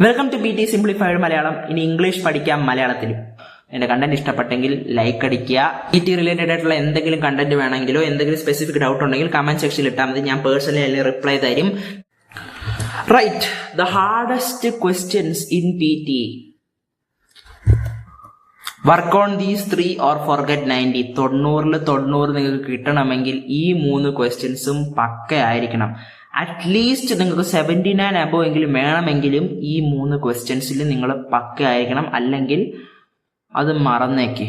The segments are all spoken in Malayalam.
Welcome to BT simplified Malayalam. ഇനി ഇംഗ്ലീഷ് പഠിക്കാം മലയാളത്തിലും. എന്റെ കണ്ടന്റ് ഇഷ്ടപ്പെട്ടെങ്കിൽ ലൈക്ക് അടിക്കുക. BT റിലേറ്റഡ് ആയിട്ടുള്ള എന്തെങ്കിലും കണ്ടന്റ് വേണമെങ്കിലോ എന്തെങ്കിലും സ്പെസിഫിക് ഡൗട്ട് ഉണ്ടെങ്കിൽ കമന്റ് സെക്ഷനിൽ ഇട്ടാൽ മതി. ഞാൻ പേഴ്സണലി റിപ്ലൈ തരും. Right, the hardest questions in PT. Work on these 3 or forget 90. 90 നിങ്ങൾക്ക് കിട്ടണമെങ്കിൽ ഈ 3 ക്വസ്റ്റ്യൻസും പക്കയായിരിക്കണം. അറ്റ്ലീസ്റ്റ് നിങ്ങൾക്ക് 79 അബോ എങ്കിലും വേണമെങ്കിലും ഈ 3 ക്വസ്റ്റ്യൻസിൽ നിങ്ങൾ പക്കയായിരിക്കണം, അല്ലെങ്കിൽ അത് മറന്നേക്ക്.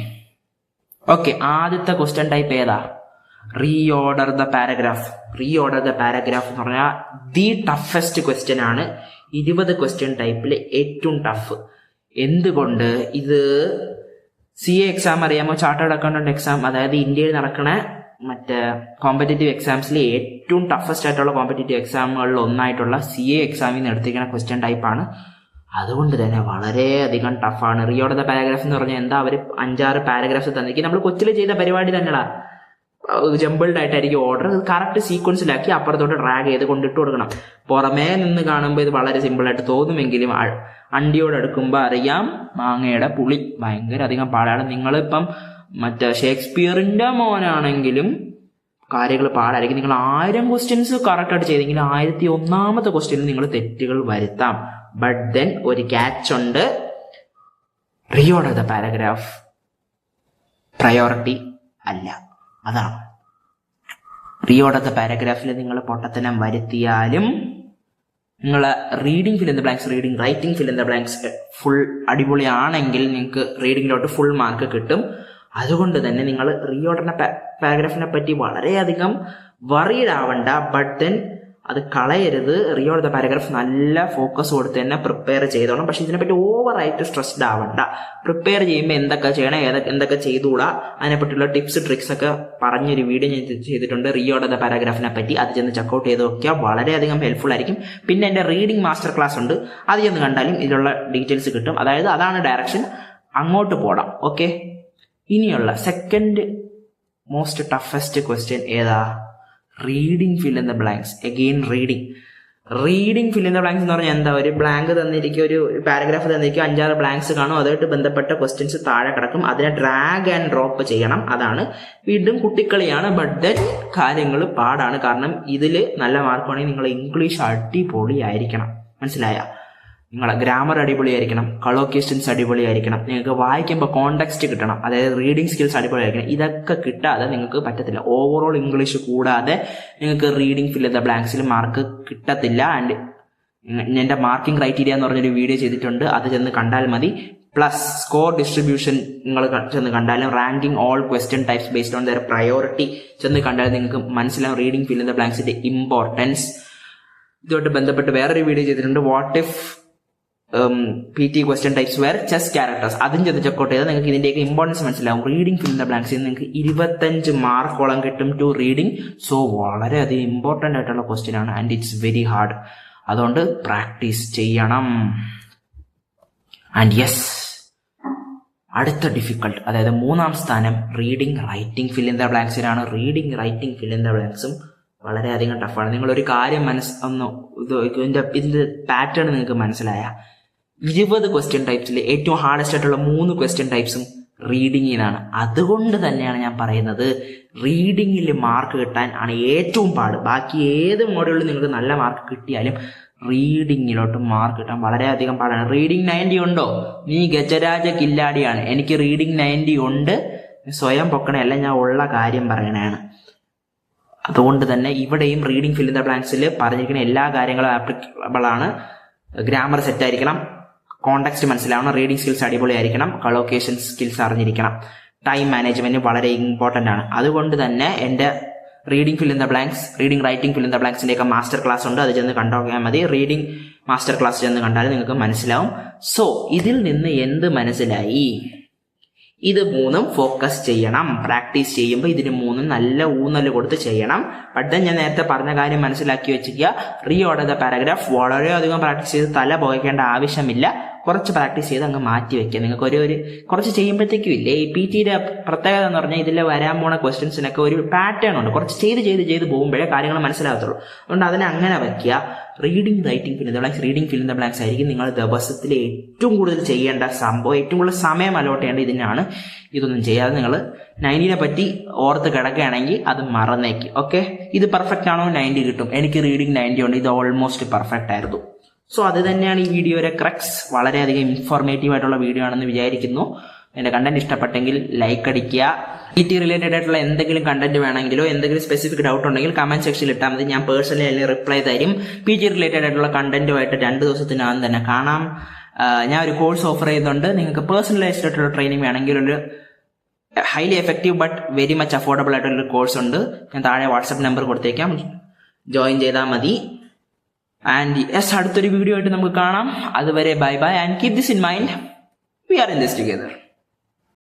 ഓക്കെ, ആദ്യത്തെ ക്വസ്റ്റ്യൻ ടൈപ്പ് ഏതാ? Reorder the paragraph. Reorder the paragraph എന്ന് പറഞ്ഞാൽ ദി ടഫസ്റ്റ് ക്വസ്റ്റ്യൻ ആണ്. 20 ക്വസ്റ്റ്യൻ ടൈപ്പിൽ ഏറ്റവും ടഫ്. എന്തുകൊണ്ട്? ഇത് CA എക്സാം അറിയാമോ? ചാർട്ടേഡ് അക്കൗണ്ടന്റ് എക്സാം, അതായത് ഇന്ത്യയിൽ നടക്കുന്ന മറ്റേ കോമ്പറ്റേറ്റീവ് എക്സാംസിൽ ഏറ്റവും ടഫസ്റ്റ് ആയിട്ടുള്ള കോമ്പറ്റേറ്റീവ് എക്സാമുകളിൽ ഒന്നായിട്ടുള്ള CA എക്സാമിൽ നിന്ന് എടുത്തിരിക്കുന്ന ക്വസ്റ്റ്യൻ ടൈപ്പാണ്. അതുകൊണ്ട് തന്നെ വളരെയധികം ടഫാണ്. റീഓർഡർ ദ പാരഗ്രാഫ് എന്ന് പറഞ്ഞാൽ എന്താ? അവർ 5-6 പാരഗ്രാഫ്സ് തന്നിരിക്കും. നമ്മൾ കൊച്ചിൽ ചെയ്ത പരിപാടി തന്നെടാ. ജമ്പിൾഡ് ആയിട്ടായിരിക്കും ഓർഡർ. കറക്റ്റ് സീക്വൻസിലാക്കി അപ്പുറത്തോട്ട് ഡ്രാഗ് ചെയ്ത് കൊണ്ടിട്ട് കൊടുക്കണം. പുറമേ നിന്ന് കാണുമ്പോൾ ഇത് വളരെ സിമ്പിളായിട്ട് തോന്നുമെങ്കിലും അണ്ടിയോട് എടുക്കുമ്പോൾ അറിയാം മാങ്ങയുടെ പുളി ഭയങ്കര അധികം പാടാണ്. നിങ്ങളിപ്പം മറ്റേ ഷേക്സ്പിയറിന്റെ മോനാണെങ്കിലും കാര്യങ്ങൾ പാടായിരിക്കും. നിങ്ങൾ 1000 ക്വസ്റ്റ്യൻസ് കറക്റ്റായിട്ട് ചെയ്തെങ്കിൽ 1001ാമത്തെ ക്വസ്റ്റ്യനിൽ നിങ്ങൾ തെറ്റുകൾ വരുത്താം. ബട്ട് ദെൻ ഒരു ക്യാച്ച് ഉണ്ട്. റീഓർഡർ ദ പാരഗ്രാഫ് പ്രയോറിറ്റി അല്ല. അതാണ് റീഓർഡർ ദ പാരഗ്രാഫിൽ നിങ്ങൾ പൊട്ടത്തനം വരുത്തിയാലും നിങ്ങൾ reading fill in the blanks, reading writing fill in the blanks full അടിപൊളിയാണെങ്കിൽ നിങ്ങൾക്ക് റീഡിങ്ങിലോട്ട് ഫുൾ മാർക്ക് കിട്ടും. അതുകൊണ്ട് തന്നെ നിങ്ങൾ റീഓർഡറിന്റെ പാരഗ്രാഫിനെ പറ്റി വളരെയധികം വറീഡ് ആവണ്ട. ബട്ട് ദെൻ അത് കളയരുത്. റീഓർഡർ ദ പാരഗ്രാഫ് നല്ല ഫോക്കസ് കൊടുത്ത് തന്നെ പ്രിപ്പയർ ചെയ്തോണം. പക്ഷെ ഇതിനെപ്പറ്റി ഓവറായിട്ട് സ്ട്രെസ്ഡ് ആവണ്ട. പ്രിപ്പയർ ചെയ്യുമ്പോൾ എന്തൊക്കെ ചെയ്യണം, എന്തൊക്കെ ചെയ്തുകൂടാ, അതിനെപ്പറ്റിയുള്ള ടിപ്സ് ട്രിക്സ് ഒക്കെ പറഞ്ഞൊരു വീഡിയോ ഞാൻ ചെയ്തിട്ടുണ്ട് റീഓർഡർ ദ പാരഗ്രാഫിനെ പറ്റി. അത് ചെന്ന് ചെക്കൗട്ട് ചെയ്ത് നോക്കിയാൽ വളരെയധികം ഹെൽപ്ഫുൾ ആയിരിക്കും. പിന്നെ എൻ്റെ റീഡിംഗ് മാസ്റ്റർ ക്ലാസ് ഉണ്ട്, അത് ചെന്ന് കണ്ടാലും ഇതിലുള്ള ഡീറ്റെയിൽസ് കിട്ടും. അതായത് അതാണ് ഡയറക്ഷൻ, അങ്ങോട്ട് പോടാം. ഓക്കെ, ഇനിയുള്ള സെക്കൻഡ് മോസ്റ്റ് ടഫസ്റ്റ് ക്വസ്റ്റ്യൻ ഏതാ? Reading fill in the blanks. Again reading fill in the blanks എന്ന് പറഞ്ഞാൽ എന്താ? ഒരു ബ്ലാങ്ക് തന്നിരിക്കും, ഒരു പാരഗ്രാഫ് തന്നിരിക്കും, 5-6 ബ്ലാങ്ക്സ് കാണും. അതുമായിട്ട് ബന്ധപ്പെട്ട ക്വസ്റ്റ്യൻസ് താഴെ കിടക്കും. അതിനെ ഡ്രാഗ് ആൻഡ് ഡ്രോപ്പ് ചെയ്യണം. അതാണ് വീണ്ടും കുട്ടിക്കളിയാണ്. ബട്ട് ദെൻ കാര്യങ്ങൾ പാടാണ്. കാരണം ഇതിൽ നല്ല മാർക്ക് വേണമെങ്കിൽ നിങ്ങൾ ഇംഗ്ലീഷ് അടിപൊളിയായിരിക്കണം. മനസ്സിലായ? നിങ്ങളെ ഗ്രാമർ അടിപൊളിയായിരിക്കണം, കളോക്കേഷൻസ് അടിപൊളിയായിരിക്കണം, നിങ്ങൾക്ക് വായിക്കുമ്പോൾ കോണ്ടെക്സ്റ്റ് കിട്ടണം, അതായത് റീഡിംഗ് സ്കിൽസ് അടിപൊളിയായിരിക്കണം. ഇതൊക്കെ കിട്ടാതെ നിങ്ങൾക്ക് പറ്റത്തില്ല. ഓവറോൾ ഇംഗ്ലീഷ് കൂടാതെ നിങ്ങൾക്ക് റീഡിംഗ് ഫിൽ ഇൻ ദ ബ്ലാങ്ക്സിൽ മാർക്ക് കിട്ടത്തില്ല. ആൻഡ് എൻ്റെ മാർക്കിംഗ് ക്രൈറ്റീരിയ എന്ന് പറഞ്ഞൊരു വീഡിയോ ചെയ്തിട്ടുണ്ട്, അത് ചെന്ന് കണ്ടാൽ മതി. പ്ലസ് സ്കോർ ഡിസ്ട്രിബ്യൂഷൻ നിങ്ങൾ ചെന്ന് കണ്ടാലും ranking all question types based on their priority ചെന്ന് കണ്ടാൽ നിങ്ങൾക്ക് മനസ്സിലാവും റീഡിംഗ് ഫിൽ ഇൻ ദ ബ്ലാങ്ക്സിന്റെ ഇമ്പോർട്ടൻസ്. ഇതുമായിട്ട് ബന്ധപ്പെട്ട് വേറൊരു വീഡിയോ ചെയ്തിട്ടുണ്ട്, what if PT question types where chess characters. അതും ചെന്ന് ചെക്കൗട്ട് ചെയ്താൽ നിങ്ങൾക്ക് ഇതിന്റെയൊക്കെ ഇമ്പോർട്ടൻസ് മനസ്സിലാവും. റീഡിംഗ് ഫിൽ ഇൻ ദ ബ്ലാങ്ക്സിൽ നിങ്ങൾക്ക് 25 മാർക്കോളം കിട്ടും ടു റീഡിംഗ്. സോ വളരെയധികം ഇമ്പോർട്ടൻ്റ് ആയിട്ടുള്ള ക്വസ്റ്റ്യൻ ആണ് ആൻഡ് ഇറ്റ്സ് വെരി ഹാർഡ്. അതുകൊണ്ട് പ്രാക്ടീസ് ചെയ്യണം. ആൻഡ് യെസ്, അടുത്ത ഡിഫിക്കൾട്ട്, അതായത് 3ാം സ്ഥാനം reading writing fill in the ബ്ലാങ്ക്സിനാണ്. Reading writing fill in the ബ്ലാങ്ക്സും വളരെയധികം ടഫാണ്. നിങ്ങളൊരു കാര്യം ഇതിന്റെ പാറ്റേൺ നിങ്ങൾക്ക് മനസ്സിലായ 20 ക്വസ്റ്റ്യൻ ടൈപ്സിൽ ഏറ്റവും ഹാർഡസ്റ്റ് ആയിട്ടുള്ള 3 ക്വസ്റ്റ്യൻ ടൈപ്സും റീഡിങ്ങിനാണ്. അതുകൊണ്ട് തന്നെയാണ് ഞാൻ പറയുന്നത് റീഡിങ്ങിൽ മാർക്ക് കിട്ടാൻ ആണ് ഏറ്റവും പാട്. ബാക്കി ഏത് മോഡ്യൂളിൽ നിങ്ങൾക്ക് നല്ല മാർക്ക് കിട്ടിയാലും റീഡിങ്ങിലോട്ട് മാർക്ക് കിട്ടാൻ വളരെയധികം പാടാണ്. റീഡിംഗ് 90 ഉണ്ടോ? നീ ഗജരാജ കില്ലാടിയാണ്. എനിക്ക് റീഡിംഗ് 90 ഉണ്ട്. സ്വയം പൊക്കണയല്ല, ഞാൻ ഉള്ള കാര്യം പറയണതാണ്. അതുകൊണ്ട് തന്നെ ഇവിടെയും റീഡിംഗ് ഫിൽ ഇൻ ദ ബ്ലാങ്ക്സിൽ പറഞ്ഞിരിക്കുന്ന എല്ലാ കാര്യങ്ങളും ആപ്ലിക്കബിൾ ആണ്. ഗ്രാമർ സെറ്റ് ആയിരിക്കണം, കോണ്ടെക്സ്റ്റ് മനസ്സിലാവണം, റീഡിംഗ് സ്കിൽസ് അടിപൊളിയായിരിക്കണം, കളോക്കേഷൻ സ്കിൽസ് അറിഞ്ഞിരിക്കണം, ടൈം മാനേജ്മെന്റ് വളരെ ഇമ്പോർട്ടൻ്റ് ആണ്. അതുകൊണ്ട് തന്നെ എൻ്റെ reading fill in the blanks, reading writing fill in the ബ്ലാങ്ക്സിൻ്റെയൊക്കെ മാസ്റ്റർ ക്ലാസ് ഉണ്ട്, അത് ചെന്ന് കണ്ടുനോക്കിയാൽ മതി. റീഡിംഗ് മാസ്റ്റർ ക്ലാസ് ചെന്ന് കണ്ടാൽ നിങ്ങൾക്ക് മനസ്സിലാവും. സോ ഇതിൽ നിന്ന് എന്ത് മനസ്സിലായി? ഇത് 3ഉം ഫോക്കസ് ചെയ്യണം. പ്രാക്ടീസ് ചെയ്യുമ്പോൾ ഇതിന് 3ഉം നല്ല ഊന്നൽ കൊടുത്ത് ചെയ്യണം. ബട്ട് ഞാൻ നേരത്തെ പറഞ്ഞ കാര്യം മനസ്സിലാക്കി വെച്ചിരിക്കുക. റീഓർഡർ ദ പാരഗ്രാഫ് വളരെയധികം പ്രാക്ടീസ് ചെയ്ത് തല പുകയ്ക്കേണ്ട ആവശ്യമില്ല. കുറച്ച് പ്രാക്ടീസ് ചെയ്ത് അങ്ങ് മാറ്റി വെക്കുക. നിങ്ങൾക്ക് ഒരു കുറച്ച് ചെയ്യുമ്പോഴത്തേക്കും ഇല്ലേ, ഈ PTയുടെ പ്രത്യേകത എന്ന് പറഞ്ഞാൽ ഇതിൽ വരാൻ പോണ ക്വസ്റ്റ്യൻസിനൊക്കെ ഒരു പാറ്റേൺ ഉണ്ട്. കുറച്ച് ചെയ്ത് പോകുമ്പോഴേ കാര്യങ്ങൾ മനസ്സിലാകത്തുള്ളൂ. അതുകൊണ്ട് അതിനെ അങ്ങനെ വയ്ക്കുക. Reading writing fill in the blanks reading fill in the blanks ആയിരിക്കും നിങ്ങൾ ദിവസത്തിൽ ഏറ്റവും കൂടുതൽ ചെയ്യേണ്ട സംഭവം. ഏറ്റവും കൂടുതൽ സമയം അലോട്ട് ചെയ്യേണ്ടത് ഇതിനാണ്. ഇതൊന്നും ചെയ്യാതെ നിങ്ങൾ 90നെ പറ്റി ഓർത്ത് കിടക്കുകയാണെങ്കിൽ അത് മറന്നേക്ക്. ഓക്കെ, ഇത് പെർഫെക്റ്റ് ആണോ? 90 കിട്ടും. എനിക്ക് റീഡിംഗ് 90 ഉണ്ട്. ഇത് ഓൾമോസ്റ്റ് പെർഫെക്റ്റ് ആയിരുന്നു. സോ അത് തന്നെയാണ് ഈ വീഡിയോയുടെ ക്രക്സ്. വളരെയധികം ഇൻഫോർമേറ്റീവ് ആയിട്ടുള്ള വീഡിയോ ആണെന്ന് വിചാരിക്കുന്നു. എൻ്റെ കണ്ടന്റ് ഇഷ്ടപ്പെട്ടെങ്കിൽ ലൈക്ക് അടിക്കുക. PT റിലേറ്റഡ് ആയിട്ടുള്ള എന്തെങ്കിലും കണ്ടന്റ് വേണമെങ്കിലോ എന്തെങ്കിലും സ്പെസിഫിക് ഡൗട്ട് ഉണ്ടെങ്കിൽ കമന്റ് സെക്ഷനിൽ ഇട്ടാൽ മതി. ഞാൻ പേഴ്സണലി അതിന് റിപ്ലൈ തരും. PT റിലേറ്റഡ് ആയിട്ടുള്ള കണ്ടന്റുമായിട്ട് 2 ദിവസത്തിനകം തന്നെ കാണാം. ഞാൻ ഒരു കോഴ്സ് ഓഫർ ചെയ്യുന്നുണ്ട്. നിങ്ങൾക്ക് പേഴ്സണലൈസ്ഡ് ആയിട്ടുള്ള ട്രെയിനിങ് വേണമെങ്കിൽ ഒരു highly effective but very much affordable ആയിട്ടുള്ള കോഴ്സ് ഉണ്ട്. ഞാൻ താഴെ വാട്സ്ആപ്പ് നമ്പർ കൊടുത്തേക്കാം, ജോയിൻ ചെയ്താൽ മതി. ആൻഡ് യെസ്, അടുത്തൊരു വീഡിയോ ആയിട്ട് നമുക്ക് കാണാം. അതുവരെ bye bye and keep this in mind. We are in this together.